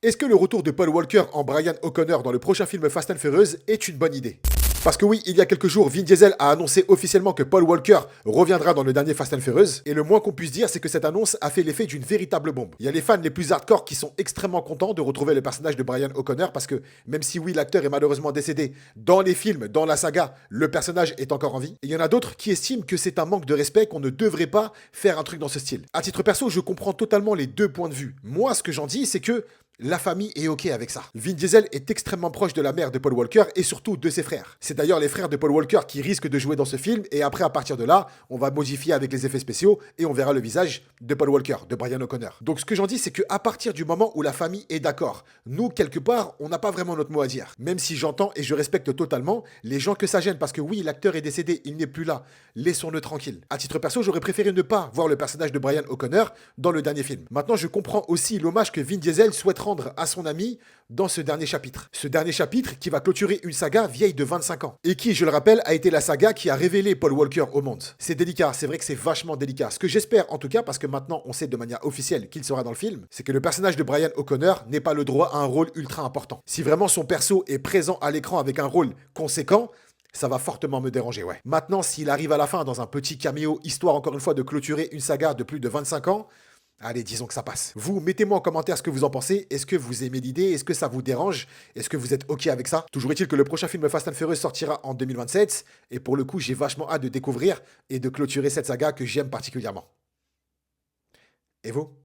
Est-ce que le retour de Paul Walker en Brian O'Connor dans le prochain film Fast and Furious est une bonne idée? Parce que oui, il y a quelques jours, Vin Diesel a annoncé officiellement que Paul Walker reviendra dans le dernier Fast and Furious, et le moins qu'on puisse dire, c'est que cette annonce a fait l'effet d'une véritable bombe. Il y a les fans les plus hardcore qui sont extrêmement contents de retrouver le personnage de Brian O'Connor, parce que même si oui, l'acteur est malheureusement décédé, dans les films, dans la saga, le personnage est encore en vie. Et il y en a d'autres qui estiment que c'est un manque de respect, qu'on ne devrait pas faire un truc dans ce style. À titre perso, je comprends totalement les deux points de vue. Moi, ce que j'en dis, c'est que la famille est ok avec ça. Vin Diesel est extrêmement proche de la mère de Paul Walker et surtout de ses frères. C'est d'ailleurs les frères de Paul Walker qui risquent de jouer dans ce film et après à partir de là, on va modifier avec les effets spéciaux et on verra le visage de Paul Walker, de Brian O'Connor. Donc ce que j'en dis c'est qu'à partir du moment où la famille est d'accord, nous quelque part on n'a pas vraiment notre mot à dire. Même si j'entends et je respecte totalement les gens que ça gêne parce que oui l'acteur est décédé, il n'est plus là, laissons-le tranquille. À titre perso j'aurais préféré ne pas voir le personnage de Brian O'Connor dans le dernier film. Maintenant je comprends aussi l'hommage que Vin Diesel souhaite rendre à son ami dans ce dernier chapitre. Ce dernier chapitre qui va clôturer une saga vieille de 25 ans. Et qui, je le rappelle, a été la saga qui a révélé Paul Walker au monde. C'est délicat, c'est vrai que c'est vachement délicat. Ce que j'espère en tout cas, parce que maintenant on sait de manière officielle qu'il sera dans le film, c'est que le personnage de Brian O'Connor n'ait pas le droit à un rôle ultra important. Si vraiment son perso est présent à l'écran avec un rôle conséquent, ça va fortement me déranger, ouais. Maintenant, s'il arrive à la fin dans un petit caméo, histoire encore une fois de clôturer une saga de plus de 25 ans, allez, disons que ça passe. Vous, mettez-moi en commentaire ce que vous en pensez. Est-ce que vous aimez l'idée? Est-ce que ça vous dérange? Est-ce que vous êtes OK avec ça? Toujours est-il que le prochain film Fast and Furious sortira en 2027. Et pour le coup, j'ai vachement hâte de découvrir et de clôturer cette saga que j'aime particulièrement. Et vous?